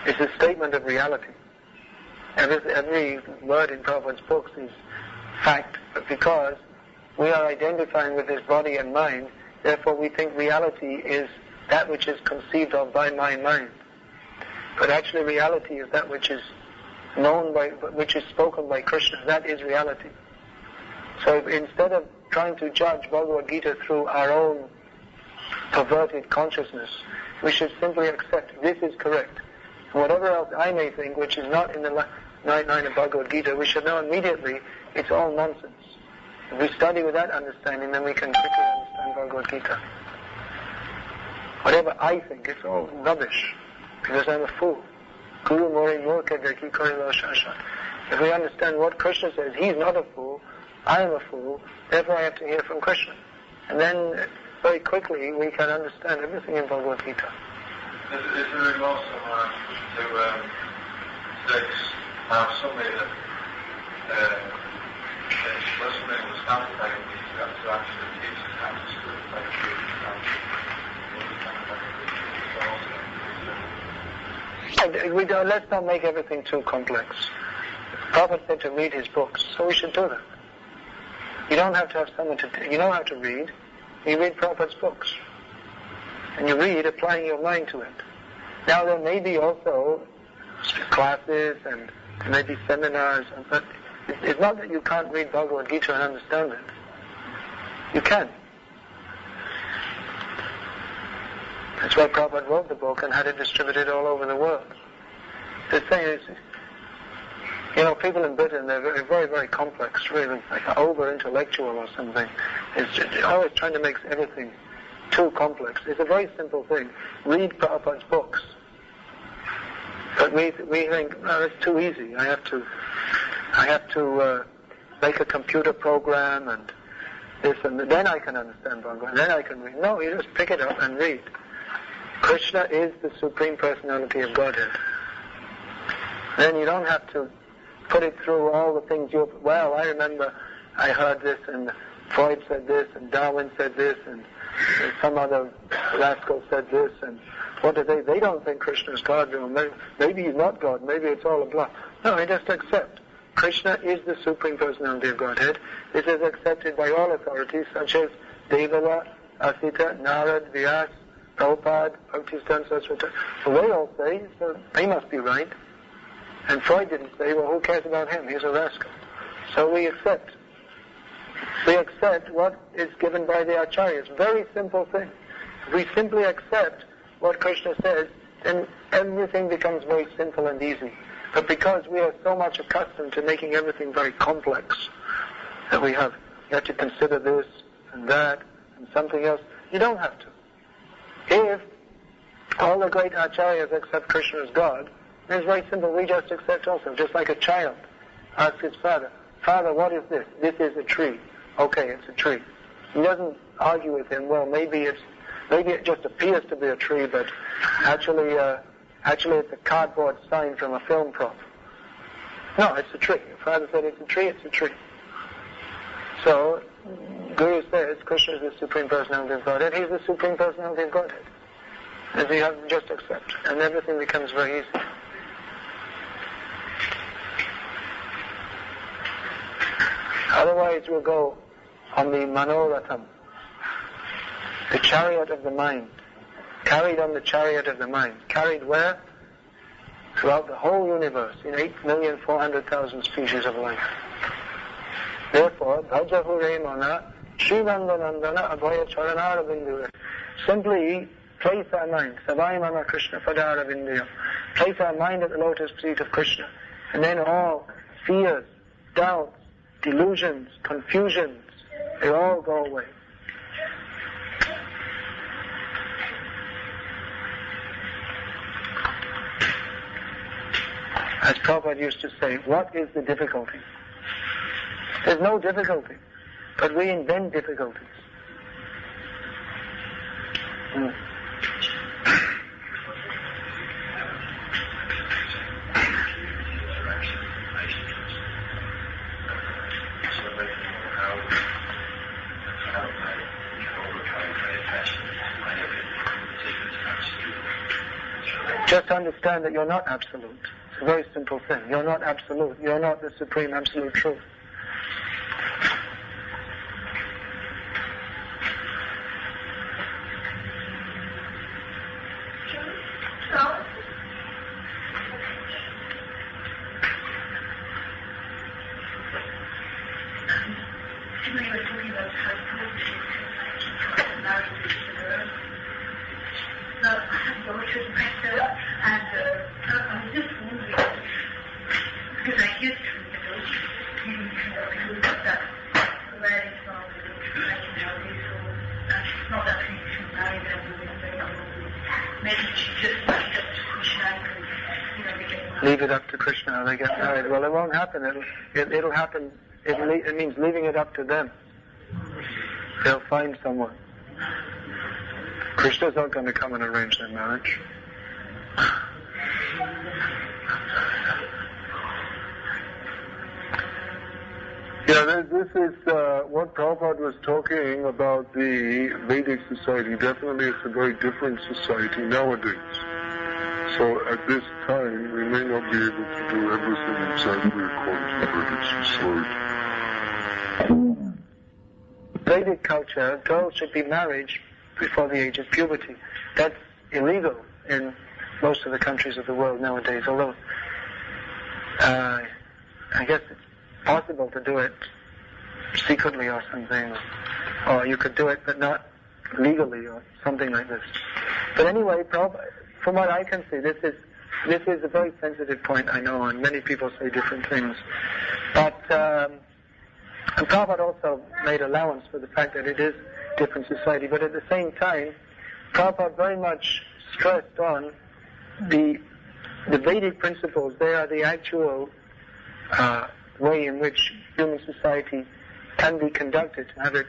It's a statement of reality. Every word in Prabhupada's books is fact, but because we are identifying with this body and mind, therefore we think reality is that which is conceived of by my mind. But actually reality is that which is known by, which is spoken by Krishna. That is reality. So instead of trying to judge Bhagavad Gita through our own perverted consciousness, we should simply accept this is correct. Whatever else I may think, which is not in the 9 of Bhagavad Gita, we should know immediately it's all nonsense. If we study with that understanding, then we can quickly understand Bhagavad Gita. Whatever I think, it's all rubbish, because I'm a fool. Guru Mori Murka Deki Korilo Shasha. If we understand what Krishna says, he's not a fool, I am a fool, therefore I have to hear from Krishna. And then very quickly we can understand everything in Bhagavad Gita. Is there also to somebody that listening was not like you have to actually teach us how to speak like let's not make everything too complex. Prabhupada said to read his books, so we should do that. You don't have to have someone you know how to read. You read Prabhupada's books. And you read applying your mind to it. Now there may be also classes and there may be seminars, but it's not that you can't read Bhagavad Gita and understand it. You can. That's why Prabhupada wrote the book and had it distributed all over the world. The thing is, people in Britain, they're very, very, very complex, really, like over-intellectual or something. They're always trying to make everything too complex. It's a very simple thing. Read Prabhupada's books. But we think, no, it's too easy. I have to make a computer program and this and then I can understand Bhagavad, then I can read. No, you just pick it up and read. Krishna is the Supreme Personality of Godhead. Then you don't have to put it through all the things I remember I heard this and Freud said this and Darwin said this and some other rascal said this, and what do they? They don't think Krishna is God. Maybe he's not God. Maybe it's all a bluff. No, I just accept. Krishna is the Supreme Personality of Godhead. This is accepted by all authorities, such as Devara, Asita, Narad, Vyas, Prabhupada, Bhaktisiddhanta Saraswati. So they all say, so they must be right. And Freud didn't say, well, who cares about him? He's a rascal. So we accept. We accept what is given by the acharyas. Very simple thing. If we simply accept what Krishna says, then everything becomes very simple and easy. But because we are so much accustomed to making everything very complex, that you have to consider this and that and something else, you don't have to. If all the great acharyas accept Krishna as God, then it's very simple. We just accept also, just like a child asks his father, Father, what is this? This is a tree. Okay, it's a tree. He doesn't argue with him, well, maybe it just appears to be a tree, but actually it's a cardboard sign from a film prop. No, it's a tree. Your father said it's a tree, it's a tree. So, Guru says Krishna is the Supreme Personality of Godhead. He's the Supreme Personality of Godhead. And you have to just accept. And everything becomes very easy. Otherwise we'll go on the manoratham, the chariot of the mind, carried on the chariot of the mind. Carried where? Throughout the whole universe, in 8,400,000 species of life. Therefore, Bhaja Hure Mana, Srivandanandana Abhaya Charanara Vindura. Simply place our mind, Savai Mama Krishna Padara Vindya. Place our mind at the lotus feet of Krishna. And then all fears, doubts, delusions, confusions, they all go away. As Prabhupada used to say, what is the difficulty? There's no difficulty, but we invent difficulties. Just understand that you're not absolute. It's a very simple thing. You're not absolute. You're not the supreme absolute truth. Leave it up to Krishna how they get married. Well, it won't happen. It'll happen. It means leaving it up to them. They'll find someone. Krishna's not going to come and arrange their marriage. Yeah, this is what Prabhupada was talking about the Vedic society. Definitely it's a very different society nowadays. So at this time, we may not be able to do everything exactly according to Vedic society. Vedic culture, girls should be married before the age of puberty. That's illegal in most of the countries of the world nowadays, although I guess it's possible to do it secretly or something, or you could do it but not legally or something like this. But anyway, from what I can see, this is a very sensitive point, I know, and many people say different things. But and Prabhupada also made allowance for the fact that it is different society, but at the same time, Prabhupada very much stressed on the Vedic principles. They are the actual way in which human society can be conducted, to have it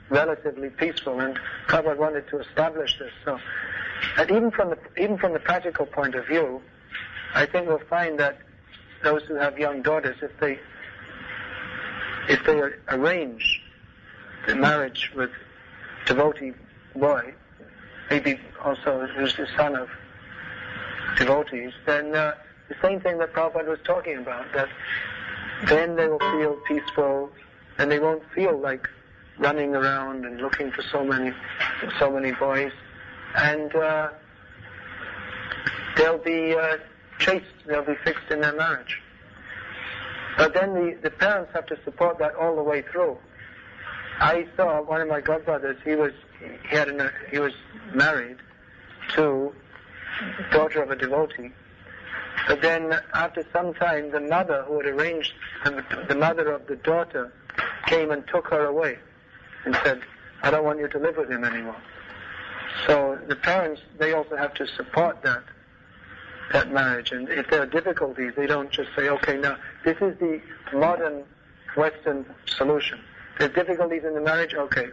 relatively peaceful, and Prabhupada wanted to establish this. So, and even from the practical point of view, I think we'll find that those who have young daughters, if they arrange the marriage with devotee boy, maybe also who's the son of devotees, then the same thing that Prabhupada was talking about, that then they will feel peaceful and they won't feel like running around and looking for so many boys, and they'll be chaste, they'll be fixed in their marriage. But then the parents have to support that all the way through. I saw one of my godbrothers, he was married to the daughter of a devotee, but then after some time the mother who had arranged, the mother of the daughter came and took her away and said, I don't want you to live with him anymore. So the parents, they also have to support that marriage, and if there are difficulties, they don't just say, okay, now this is the modern Western solution. There's difficulties in the marriage, okay.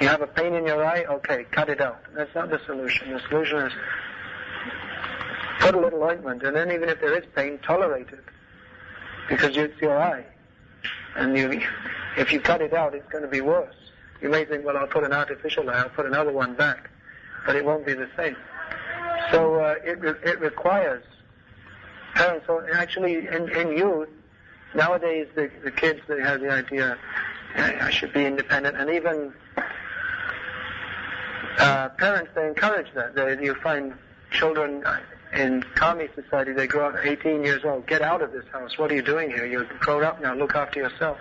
You have a pain in your eye, okay, cut it out. That's not the solution. The solution is put a little ointment, and then even if there is pain, tolerate it, because it's your eye. And if you cut it out, it's going to be worse. You may think, well, I'll put an artificial eye, I'll put another one back, but it won't be the same. So it requires parents, actually in youth, nowadays the kids, they have the idea, I should be independent, and even parents, they encourage that. You find children in Kami society, they grow up 18 years old, get out of this house, what are you doing here? You're grown up now, look after yourself.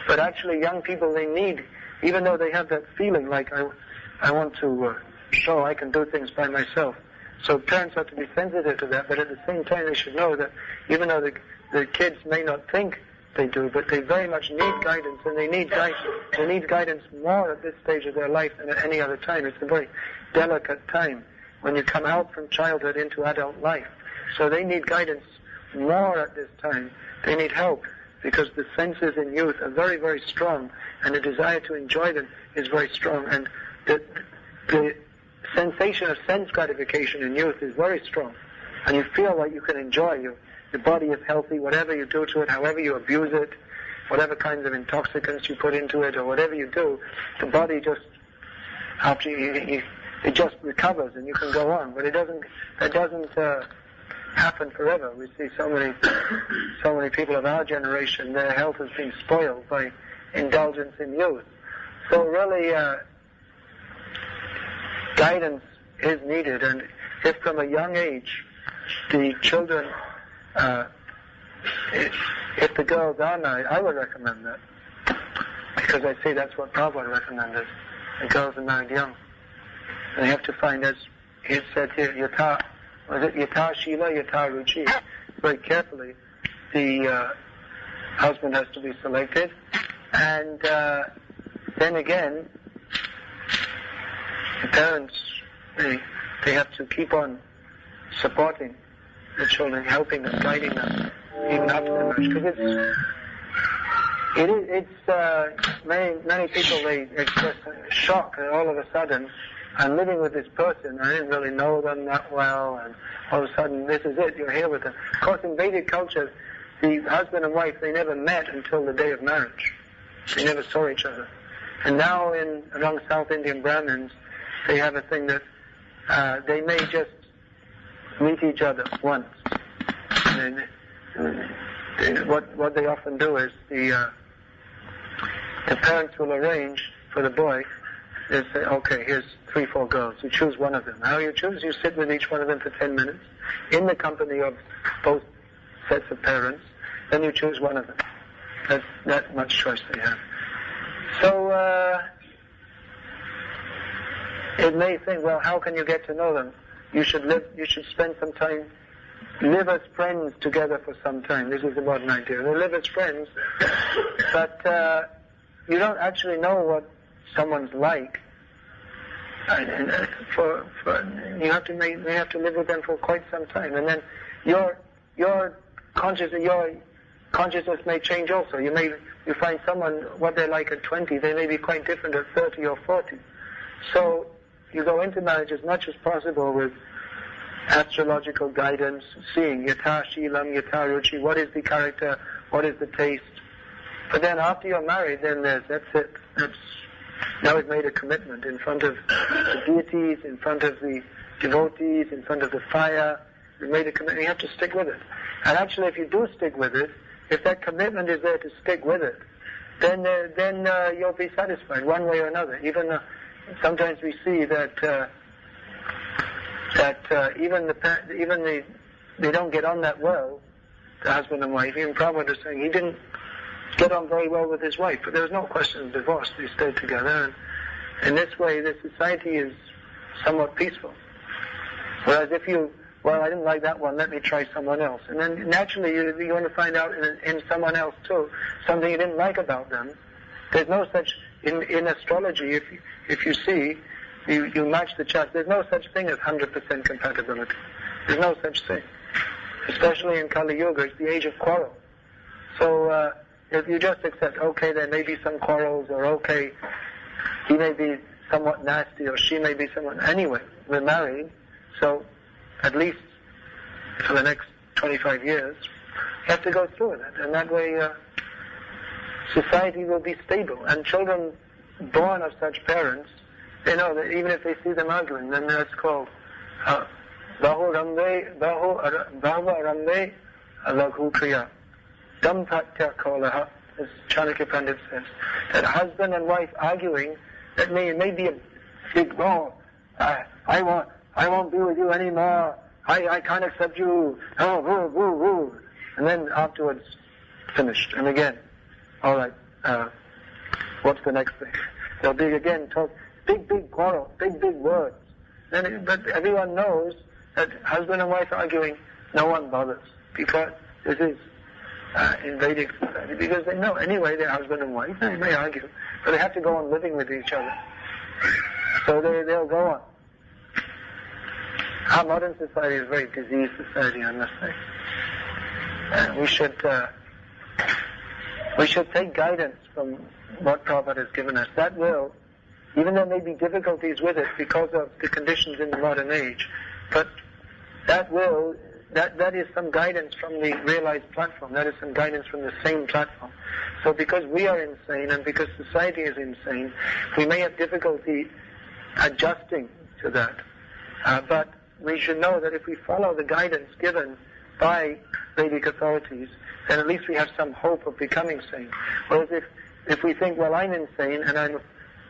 But actually young people, they need, even though they have that feeling like, I want to show I can do things by myself. So parents have to be sensitive to that, but at the same time they should know that even though the kids may not think they do, but they very much need guidance, and they need guidance more at this stage of their life than at any other time. It's a very delicate time when you come out from childhood into adult life. So they need guidance more at this time. They need help because the senses in youth are very, very strong, and the desire to enjoy them is very strong, and the sensation of sense gratification in youth is very strong, and you feel like you can enjoy. Your body is healthy, whatever you do to it, however you abuse it, whatever kinds of intoxicants you put into it, or whatever you do, the body just, after it just recovers and you can go on. But that doesn't happen forever. We see so many people of our generation, their health has been spoiled by indulgence in youth. So really, guidance is needed, and if from a young age the children, if the girls are married, I would recommend that, because I see that's what Prabhupada recommended. The girls are married young. They have to find, as he said here, yata shila, yata ruchi. Very carefully, the husband has to be selected, and then again, the parents, they have to keep on supporting the children, helping them, guiding them, even after the marriage. Because many people, they express shock that all of a sudden, I'm living with this person, I didn't really know them that well, and all of a sudden, this is it, you're here with them. Of course, in Vedic culture, the husband and wife, they never met until the day of marriage. They never saw each other. And now among South Indian Brahmins, they have a thing that they may just meet each other once. And what they often do is the parents will arrange for the boy. They say, okay, here's 3-4 girls. You choose one of them. How you choose? You sit with each one of them for 10 minutes in the company of both sets of parents. Then you choose one of them. That's that much choice they have. So it may think, well, how can you get to know them? You should spend some time, live as friends together for some time. This is the modern idea. They live as friends, but you don't actually know what someone's like. And you have to live with them for quite some time, and then your consciousness may change also. You find someone, what they're like at 20, they may be quite different at 30 or 40. So you go into marriage as much as possible with astrological guidance, seeing yata shilam, yata ruchi, what is the character, what is the taste. But then after you're married, then that's it. Now we've made a commitment in front of the deities, in front of the devotees, in front of the fire. We've made a commitment. You have to stick with it. And actually, if you do stick with it, if that commitment is there to stick with it, then you'll be satisfied one way or another. Even sometimes we see that they don't get on that well, the husband and wife. Even Prabhupada is saying he didn't get on very well with his wife, but there was no question of divorce. They stayed together, and in this way, the society is somewhat peaceful. Whereas if I didn't like that one, let me try someone else. And then naturally you're going to find out in someone else too, something you didn't like about them. There's no such, in astrology, if you see, you match the charts, there's no such thing as 100% compatibility. There's no such thing. Especially in Kali Yuga, it's the age of quarrel. So if you just accept, okay, there may be some quarrels, or okay, he may be somewhat nasty, or she may be somewhat, anyway, we're married, so at least for the next 25 years, you have to go through with it. And that way, society will be stable. And children born of such parents, they know that even if they see them arguing, then that's called Bahu Ramve Laghu Kriya. dampatya kolaha, as Chanakya Pandit says, that husband and wife arguing, that may be a big, I won't be with you anymore, I can't accept you, woo, woo, woo. And then afterwards, finished. And again, all right, what's the next thing? There'll be again talk, big quarrel, big words. But everyone knows that husband and wife arguing, no one bothers, because this is in Vedic society, because they know anyway they're husband and wife, they may argue, but they have to go on living with each other. So they'll go on. Our modern society is a very diseased society, I must say. We should take guidance from what Prabhupada has given us. That will, even there may be difficulties with it because of the conditions in the modern age, but that is some guidance from the realized platform. That is some guidance from the same platform. So because we are insane and because society is insane, we may have difficulty adjusting to that. But we should know that if we follow the guidance given by Vedic authorities, then at least we have some hope of becoming sane. Whereas if we think, well, I'm insane and I'm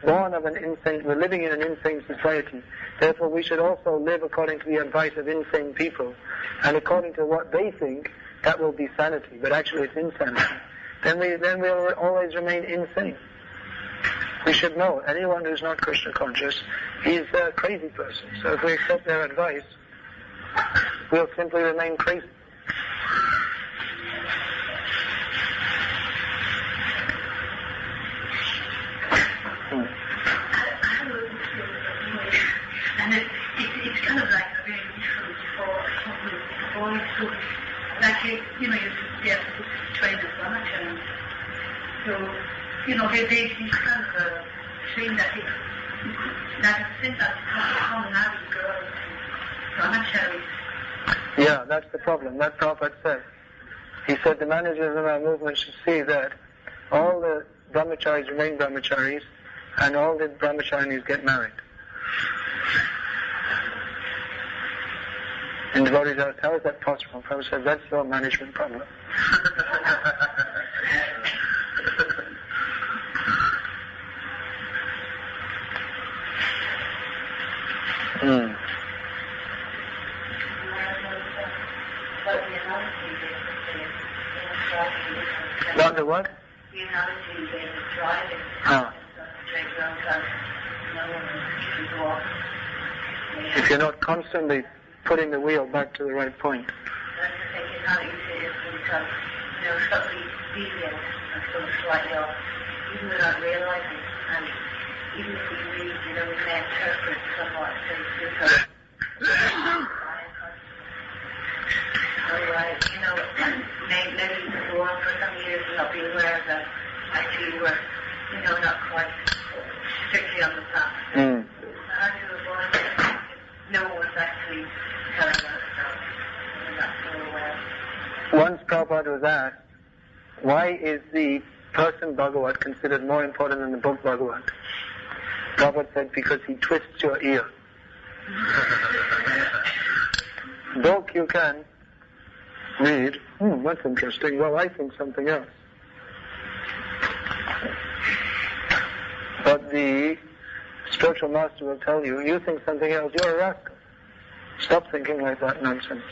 born of an insane, we're living in an insane society, therefore we should also live according to the advice of insane people, and according to what they think, that will be sanity, but actually it's insanity. Then we'll always remain insane. We should know, anyone who's not Krishna conscious is a crazy person. So if we accept their advice, we'll simply remain crazy. And it's kind of like a very different for like you have to train as brahmacharis. So there's this kind of a thing that it seems that it's not married girls to brahmacharis. Yeah, that's the problem. That Prabhupada said. He said the managers of our movement should see that all the brahmacharis remain brahmacharis and all the brahmacharinis get married. And devotees asked, how is that possible? Prabhupada said, that's your management problem. Not the what? The analogy they were driving. If you're not constantly putting the wheel back to the right point. I'm just thinking how easy it is because, suddenly deviate and sort of slightly off, even without realizing. And even if we read, we may interpret somewhat things because maybe go on for some years and not be aware that actually we're, not quite strictly on the path. How to avoid no one's actually telling us we're not so aware. Once Prabhupada was asked, why is the person Bhagavat considered more important than the book Bhagavat? Prabhupada said, because he twists your ear. Book you can read, that's interesting, well I think something else. But the spiritual master will tell you, you think something else, you're a rascal. Stop thinking like that nonsense.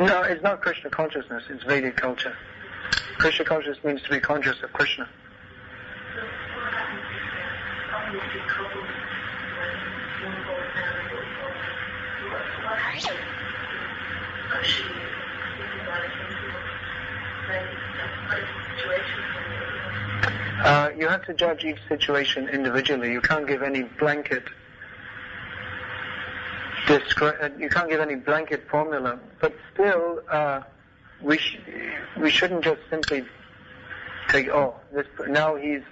No, it's not Krishna consciousness, it's Vedic culture. Krishna consciousness means to be conscious of Krishna. You have to judge each situation individually. You can't give any blanket formula. But still, we shouldn't just simply take, now he's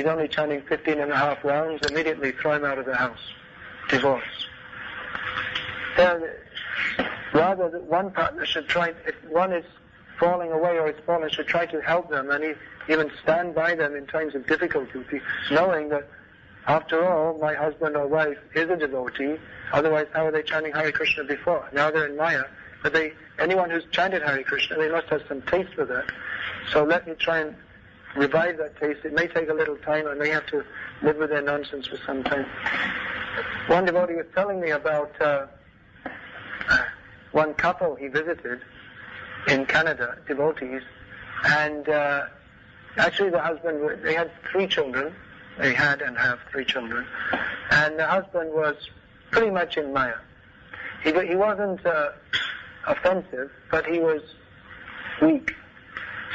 only chanting 15 and a half rounds, immediately throw him out of the house. Divorce. Rather, one partner should try, if one is falling away or is fallen should try to help them and even stand by them in times of difficulty, knowing that after all, my husband or wife is a devotee, otherwise how are they chanting Hare Krishna before? Now they're in Maya, but anyone who's chanted Hare Krishna, they must have some taste for that. So let me try and revive that taste. It may take a little time, I may have to live with their nonsense for some time. One devotee was telling me about one couple he visited in Canada, devotees, and actually the husband, they had 3 children. They had and have 3 children. And the husband was pretty much in Maya. He wasn't offensive, but he was weak.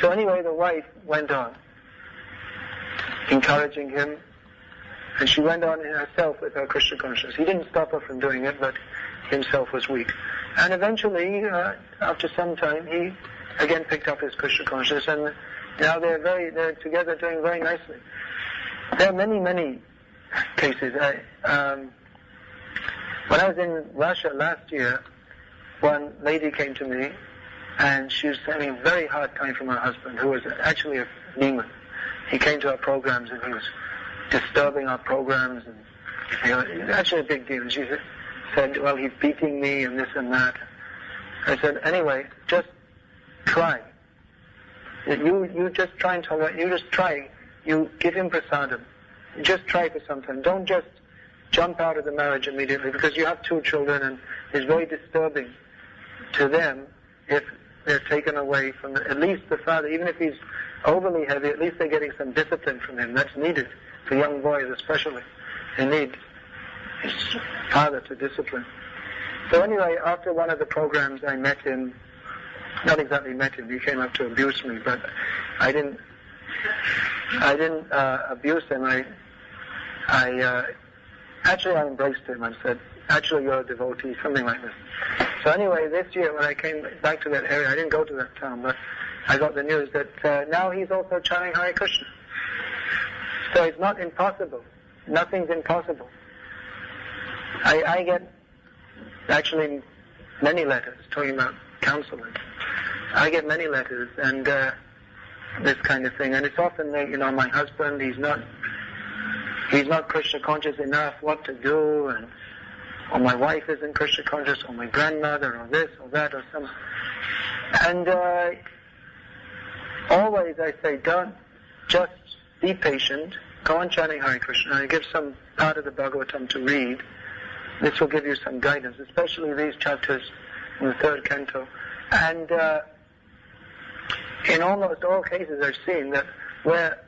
So anyway, the wife went on, encouraging him, and she went on herself with her Krishna consciousness. He didn't stop her from doing it, but himself was weak. And eventually, after some time, he again picked up his Krishna consciousness, and now they're together doing very nicely. There are many, many cases. When I was in Russia last year, one lady came to me, and she was having a very hard time from her husband, who was actually a demon. He came to our programs, and he was disturbing our programs, and it was actually a big deal. She said, well, he's beating me, and this and that. I said, anyway, just try. You just try and tolerate. You just try. You give him prasadam. Just try for some time. Don't just jump out of the marriage immediately, because you have 2 children, and it's very disturbing to them if they're taken away from at least the father. Even if he's overly heavy, at least they're getting some discipline from him. That's needed for young boys especially. They need his father to discipline. So anyway, after one of the programs, I met him. Not exactly met him. He came up to abuse me, but I didn't abuse him. Actually I embraced him and said, actually you're a devotee, something like this. So anyway, this year when I came back to that area, I didn't go to that town, but I got the news that now he's also chanting Hare Krishna. So it's not impossible. Nothing's impossible. I get actually many letters talking about counseling. I get many letters and this kind of thing, and it's often that, my husband, he's not Krishna conscious enough, what to do, or my wife isn't Krishna conscious, or my grandmother, or this, or that, or some. And always I say, don't just be patient, go on chanting Hare Krishna. I give some part of the Bhagavatam to read. This will give you some guidance, especially these chapters in the 3rd canto. And in almost all cases I've seen that where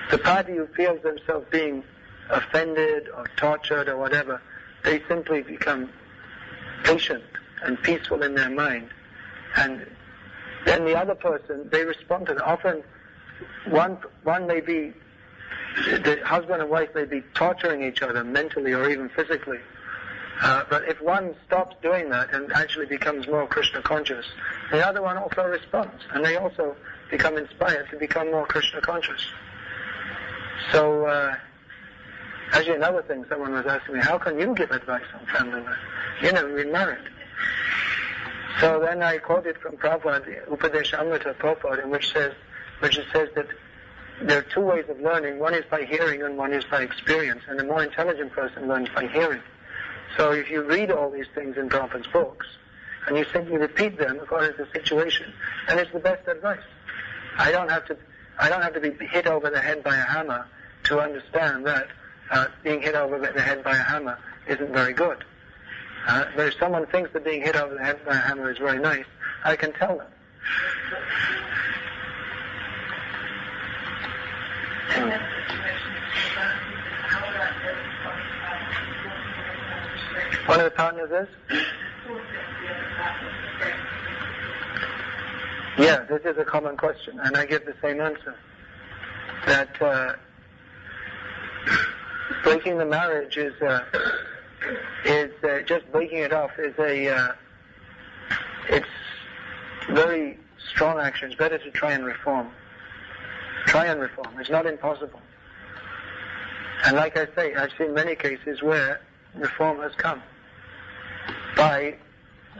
the party who feels themselves being offended or tortured or whatever, they simply become patient and peaceful in their mind. And then the other person, they respond to it. Often one may be, the husband and wife may be torturing each other mentally or even physically. But if one stops doing that and actually becomes more Krishna conscious, the other one also responds, and they also become inspired to become more Krishna conscious. So, actually another thing, someone was asking me, how can you give advice on family life? You never been married. So then I quoted from Prabhupada, Upadesha Amrita Prabhupada, in which it says that there are 2 ways of learning. One is by hearing and one is by experience, and a more intelligent person learns by hearing. So if you read all these things in Prabhupada's books, and you simply repeat them according to the situation, then it's the best advice. I don't have to be hit over the head by a hammer to understand that being hit over the head by a hammer isn't very good. But if someone thinks that being hit over the head by a hammer is very nice, I can tell them. One of the partners is? Yeah, this is a common question, and I give the same answer. That breaking the marriage is just breaking it off is it's very strong action. It's better to try and reform. Try and reform. It's not impossible. And like I say, I've seen many cases where reform has come by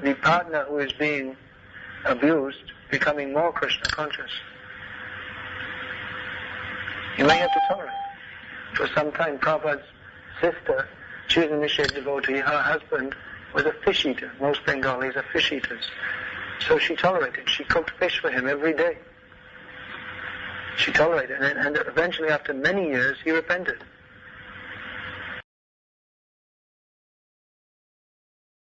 the partner who is being abused, becoming more Krishna conscious. You may have to tolerate. For some time, Prabhupada's sister, she was an initiated devotee, her husband was a fish eater. Most Bengalis are fish eaters. So she tolerated. She cooked fish for him every day. She tolerated, and eventually, after many years, he repented.